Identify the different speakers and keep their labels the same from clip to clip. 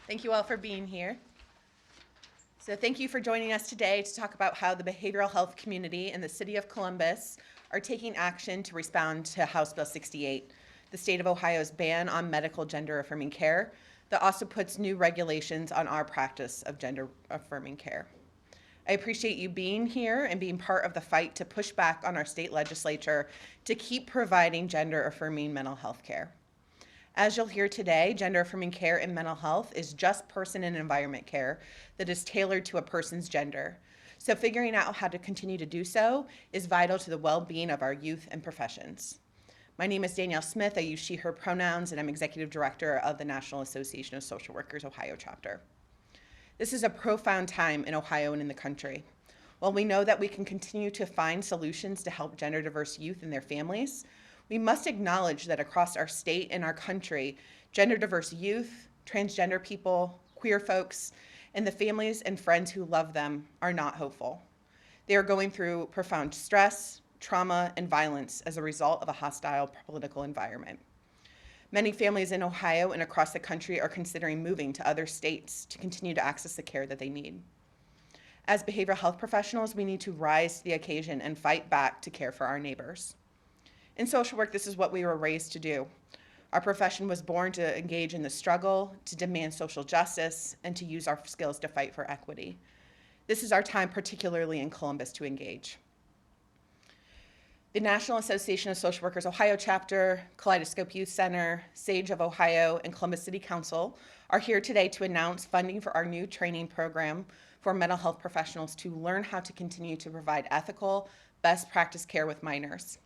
Speaker 1: Thank you all for being here. So thank you for joining us today to talk about how the behavioral health community in the city of Columbus are taking action to respond to House Bill 68, the state of Ohio's ban on medical gender-affirming care that also puts new regulations on our practice of gender-affirming care. I appreciate you being here and being part of the fight to push back on our state legislature to keep providing gender-affirming mental health care. As you'll hear today, gender-affirming care in mental health is just person and environment care that is tailored to a person's gender. So figuring out how to continue to do so is vital to the well-being of our youth and professions. My name is Danielle Smith. I use she, her pronouns, and I'm Executive Director of the National Association of Social Workers Ohio chapter. This is a profound time in Ohio and in the country. While we know that we can continue to find solutions to help gender diverse youth and their families, we must acknowledge that across our state and our country, gender diverse youth, transgender people, queer folks, and the families and friends who love them are not hopeful. They are going through profound stress, trauma, and violence as a result of a hostile political environment. Many families in Ohio and across the country are considering moving to other states to continue to access the care that they need. As behavioral health professionals, we need to rise to the occasion and fight back to care for our neighbors. In social work, this is what we were raised to do. Our profession was born to engage in the struggle, to demand social justice, and to use our skills to fight for equity. This is our time, particularly in Columbus, to engage. The National Association of Social Workers Ohio chapter, Kaleidoscope Youth Center, SAGE of Ohio, and Columbus City Council are here today to announce funding for our new training program for mental health professionals to learn how to continue to provide ethical, best practice care with minors.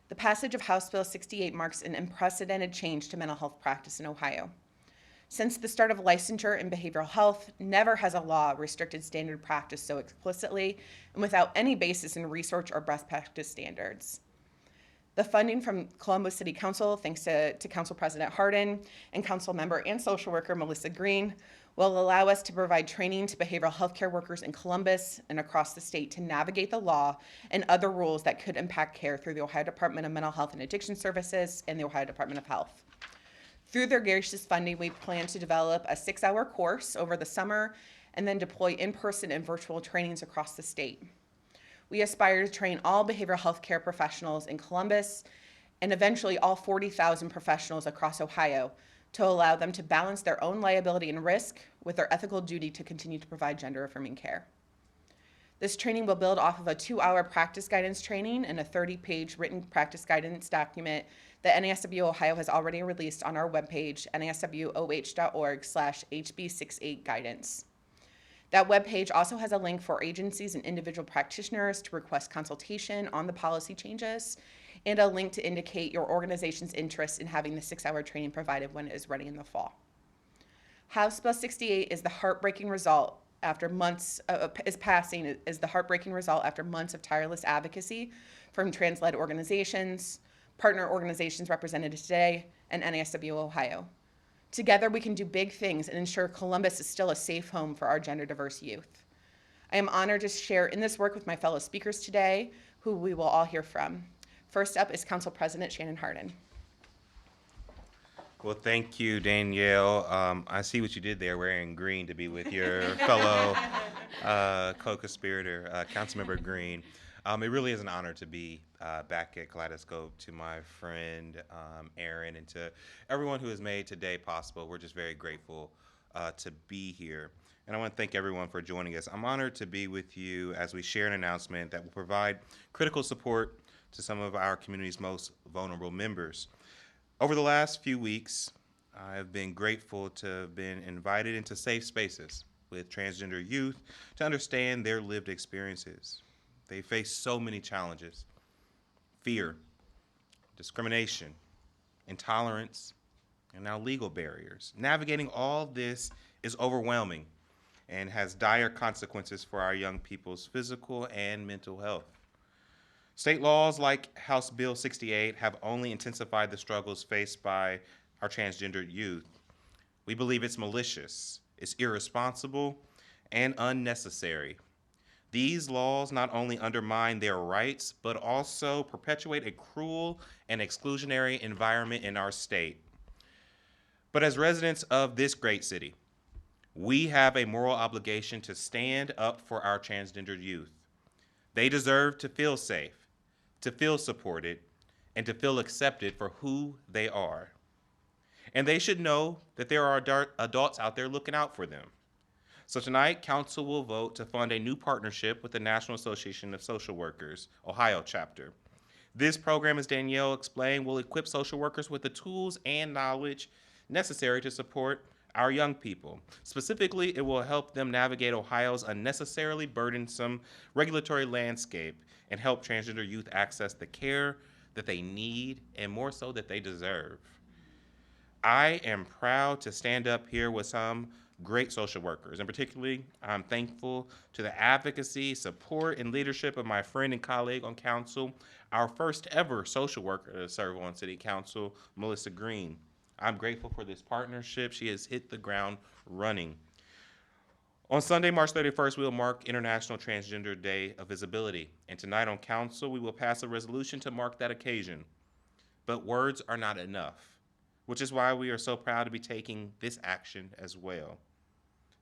Speaker 1: The passage of House Bill 68 marks an unprecedented change to mental health practice in Ohio. Since the start of licensure in behavioral health, never has a law restricted standard practice so explicitly and without any basis in research or best practice standards. The funding from Columbus City Council, thanks to Council President Hardin and Council Member and social worker Melissa Green, will allow us to provide training to behavioral health care workers in Columbus and across the state to navigate the law and other rules that could impact care through the Ohio Department of Mental Health and Addiction Services and the Ohio Department of Health. Through their gracious funding, we plan to develop a 6-hour course over the summer and then deploy in-person and virtual trainings across the state. We aspire to train all behavioral health care professionals in Columbus and eventually all 40,000 professionals across Ohio to allow them to balance their own liability and risk with their ethical duty to continue to provide gender-affirming care. This training will build off of a 2-hour practice guidance training and a 30-page written practice guidance document that NASW Ohio has already released on our webpage, naswoh.org/HB68guidance. That webpage also has a link for agencies and individual practitioners to request consultation on the policy changes and a link to indicate your organization's interest in having the 6-hour training provided when it is ready in the fall. House Bill 68 is the heartbreaking result after months of tireless advocacy from trans-led organizations, partner organizations represented today, and NASW Ohio. Together, we can do big things and ensure Columbus is still a safe home for our gender diverse youth. I am honored to share in this work with my fellow speakers today, who we will all hear from. First up is Council President Shannon Hardin.
Speaker 2: Well, thank you, Danielle. I see what you did there, wearing green to be with your fellow co-conspirator, Councilmember Green. It really is an honor to be back at Kaleidoscope, to my friend Aaron, and to everyone who has made today possible. We're just very grateful to be here. And I want to thank everyone for joining us. I'm honored to be with you as we share an announcement that will provide critical support to some of our community's most vulnerable members. Over the last few weeks, I have been grateful to have been invited into safe spaces with transgender youth to understand their lived experiences. They face so many challenges: fear, discrimination, intolerance, and now legal barriers. Navigating all this is overwhelming and has dire consequences for our young people's physical and mental health. State laws like House Bill 68 have only intensified the struggles faced by our transgendered youth. We believe it's malicious, it's irresponsible, and unnecessary. These laws not only undermine their rights, but also perpetuate a cruel and exclusionary environment in our state. But as residents of this great city, We have a moral obligation to stand up for our transgendered youth. They deserve to feel safe, to feel supported, and to feel accepted for who they are. And they should know that there are adults out there looking out for them. So tonight, Council will vote to fund a new partnership with the National Association of Social Workers, Ohio chapter. This program, as Danielle explained, will equip social workers with the tools and knowledge necessary to support our young people. Specifically, it will help them navigate Ohio's unnecessarily burdensome regulatory landscape and help transgender youth access the care that they need and more so that they deserve. I am proud to stand up here with some great social workers, and particularly I'm thankful to the advocacy, support, and leadership of my friend and colleague on council, our first ever social worker to serve on city council, Melissa Green. I'm grateful for this partnership. She has hit the ground running. On Sunday, March 31st, we will mark International Transgender Day of Visibility, and tonight on council, we will pass a resolution to mark that occasion. But words are not enough, which is why we are so proud to be taking this action as well.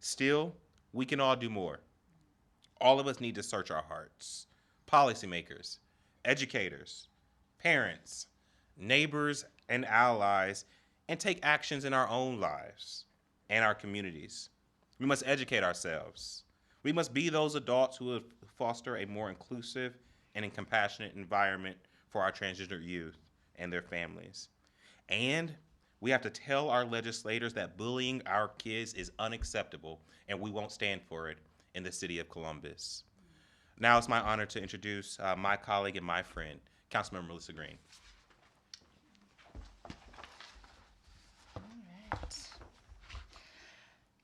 Speaker 2: Still, we can all do more. All of us need to search our hearts. Policymakers, educators, parents, neighbors, and allies, and take actions in our own lives and our communities. We must educate ourselves. We must be those adults who will foster a more inclusive and compassionate environment for our transgender youth and their families. And we have to tell our legislators that bullying our kids is unacceptable, and we won't stand for it in the city of Columbus. Now it's my honor to introduce my colleague and my friend, Councilmember Melissa Green.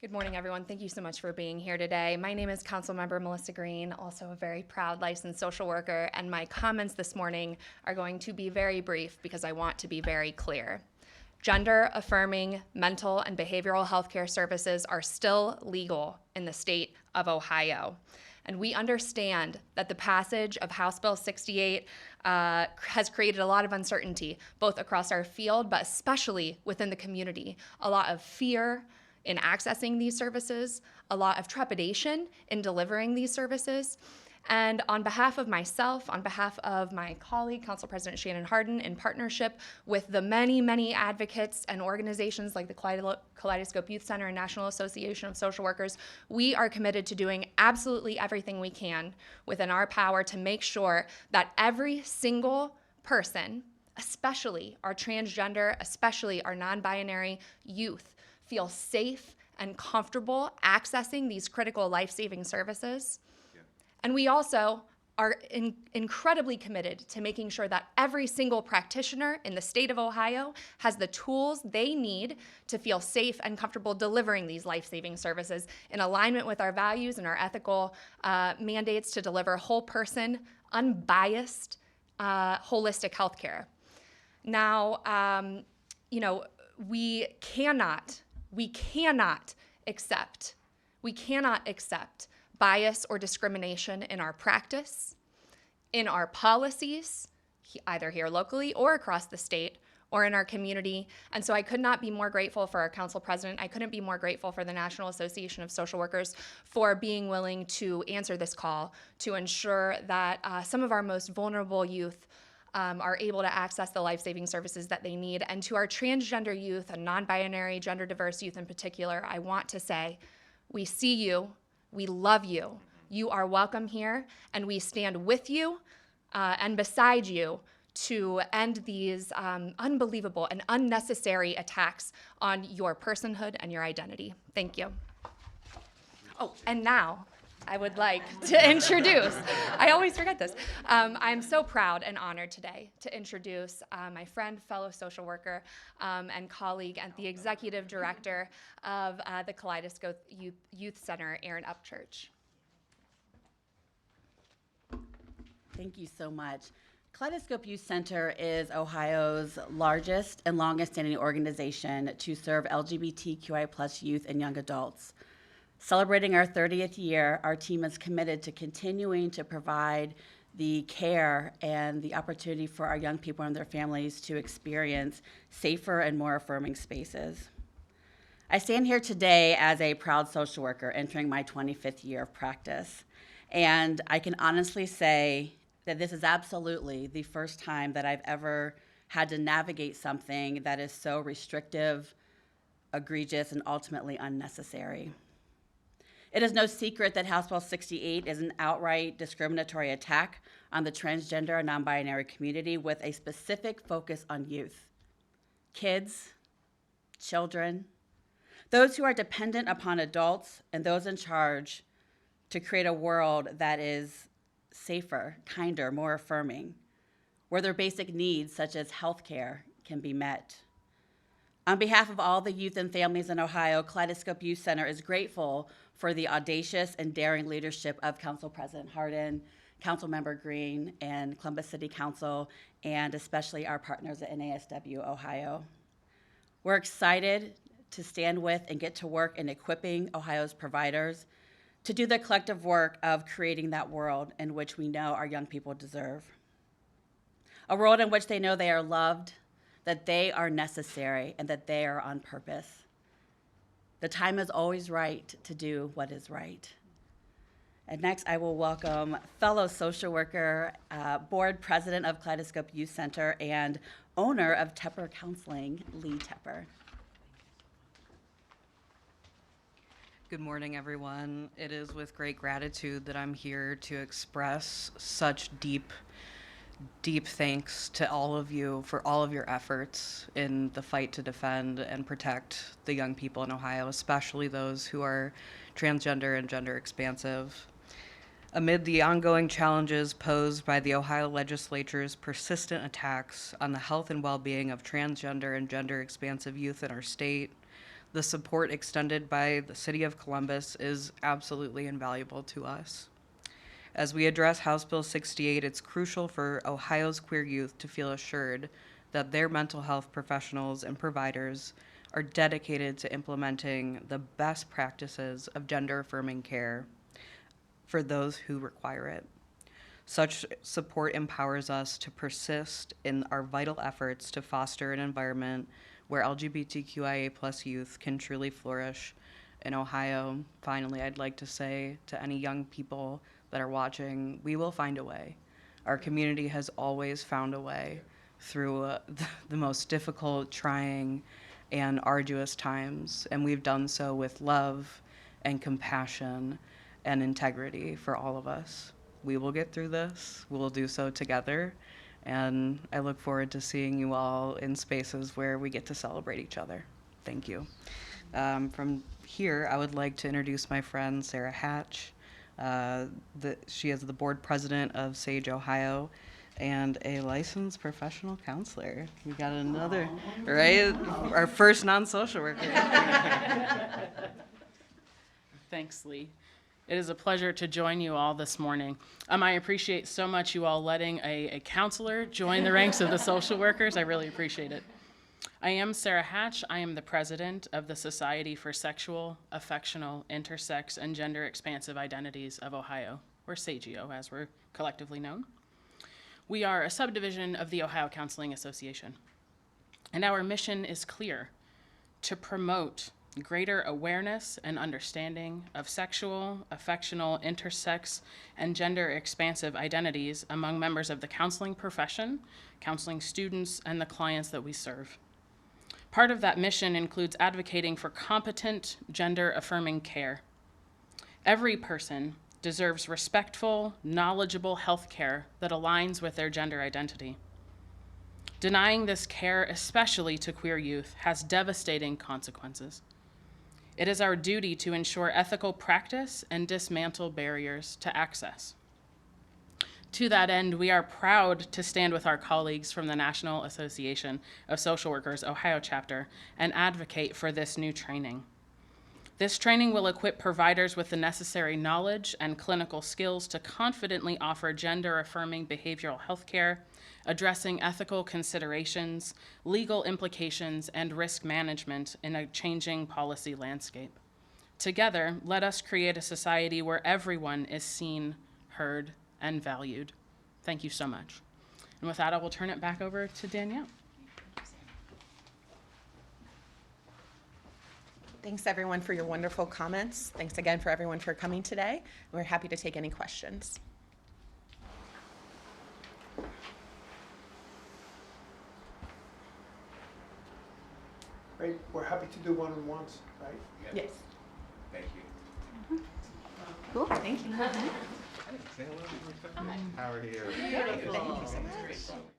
Speaker 3: Good morning, everyone. Thank you so much for being here today. My name is Councilmember Melissa Green, also a very proud licensed social worker, and my comments this morning are going to be very brief because I want to be very clear. Gender-affirming mental and behavioral health care services are still legal in the state of Ohio. And we understand that the passage of House Bill 68 has created a lot of uncertainty, both across our field, but especially within the community. A lot of fear in accessing these services, a lot of trepidation in delivering these services. And on behalf of myself, on behalf of my colleague, Council President Shannon Hardin, in partnership with the many, many advocates and organizations like the Kaleidoscope Youth Center and National Association of Social Workers, we are committed to doing absolutely everything we can within our power to make sure that every single person, especially our transgender, especially our non-binary youth, feel safe and comfortable accessing these critical life-saving services. And we also are incredibly committed to making sure that every single practitioner in the state of Ohio has the tools they need to feel safe and comfortable delivering these life-saving services in alignment with our values and our ethical mandates to deliver whole person, unbiased, holistic healthcare. Now, we cannot accept bias or discrimination in our practice, in our policies, either here locally or across the state, or in our community. And so I could not be more grateful for our council president. I couldn't be more grateful for the National Association of Social Workers for being willing to answer this call to ensure that some of our most vulnerable youth are able to access the life-saving services that they need. And to our transgender youth and non-binary, gender-diverse youth in particular, I want to say, we see you, we love you, you are welcome here, and we stand with you and beside you to end these unbelievable and unnecessary attacks on your personhood and your identity. Thank you. Oh, and now, I would like to introduce, I always forget this. I'm so proud and honored today to introduce my friend, fellow social worker, and colleague, and the executive director of the Kaleidoscope Youth Center, Erin Upchurch.
Speaker 4: Thank you so much. Kaleidoscope Youth Center is Ohio's largest and longest-standing organization to serve LGBTQI+ youth and young adults. Celebrating our 30th year, our team is committed to continuing to provide the care and the opportunity for our young people and their families to experience safer and more affirming spaces. I stand here today as a proud social worker entering my 25th year of practice, and I can honestly say that this is absolutely the first time that I've ever had to navigate something that is so restrictive, egregious, and ultimately unnecessary. It is no secret that House Bill 68 is an outright discriminatory attack on the transgender and non-binary community with a specific focus on youth, kids, children, those who are dependent upon adults and those in charge to create a world that is safer, kinder, more affirming, where their basic needs such as healthcare can be met. On behalf of all the youth and families in Ohio, Kaleidoscope Youth Center is grateful for the audacious and daring leadership of Council President Hardin, Councilmember Green, and Columbus City Council, and especially our partners at NASW Ohio. We're excited to stand with and get to work in equipping Ohio's providers to do the collective work of creating that world in which we know our young people deserve. A world in which they know they are loved, that they are necessary, and that they are on purpose. The time is always right to do what is right. And next, I will welcome fellow social worker, board president of Kaleidoscope Youth Center, and owner of Tepper Counseling, Lee Tepper.
Speaker 5: Good morning, everyone. It is with great gratitude that I'm here to express such deep thanks to all of you for all of your efforts in the fight to defend and protect the young people in Ohio, especially those who are transgender and gender expansive. Amid the ongoing challenges posed by the Ohio legislature's persistent attacks on the health and well-being of transgender and gender expansive youth in our state, the support extended by the City of Columbus is absolutely invaluable to us. As we address House Bill 68, it's crucial for Ohio's queer youth to feel assured that their mental health professionals and providers are dedicated to implementing the best practices of gender-affirming care for those who require it. Such support empowers us to persist in our vital efforts to foster an environment where LGBTQIA+ youth can truly flourish in Ohio. Finally, I'd like to say to any young people that are watching, we will find a way. Our community has always found a way through the most difficult, trying, and arduous times, and we've done so with love and compassion and integrity for all of us. We will get through this. We will do so together, and I look forward to seeing you all in spaces where we get to celebrate each other. Thank you. From here, I would like to introduce my friend Sarah Hatch. She is the board president of Sage, Ohio, and a licensed professional counselor. We got another, right? Our first non-social worker.
Speaker 6: Thanks, Lee. It is a pleasure to join you all this morning. I appreciate so much you all letting a counselor join the ranks of the social workers. I really appreciate it. I am Sarah Hatch. I am the president of the Society for Sexual, Affectional, Intersex, and Gender Expansive Identities of Ohio, or SAGEO, as we're collectively known. We are a subdivision of the Ohio Counseling Association, and our mission is clear: to promote greater awareness and understanding of sexual, affectional, intersex, and gender expansive identities among members of the counseling profession, counseling students, and the clients that we serve. Part of that mission includes advocating for competent, gender-affirming care. Every person deserves respectful, knowledgeable health care that aligns with their gender identity. Denying this care, especially to queer youth, has devastating consequences. It is our duty to ensure ethical practice and dismantle barriers to access. To that end, we are proud to stand with our colleagues from the National Association of Social Workers Ohio chapter and advocate for this new training. This training will equip providers with the necessary knowledge and clinical skills to confidently offer gender-affirming behavioral health care, addressing ethical considerations, legal implications, and risk management in a changing policy landscape. Together, let us create a society where everyone is seen, heard, and valued. Thank you so much. And with that, I will turn it back over to Danielle.
Speaker 1: Thanks everyone for your wonderful comments. Thanks again for everyone for coming today. We're happy to take any questions.
Speaker 7: Right, we're happy to do one-on-ones, right?
Speaker 1: Yes.
Speaker 2: Thank you.
Speaker 1: Cool, thank you.
Speaker 2: How are you?
Speaker 1: Thank you so much.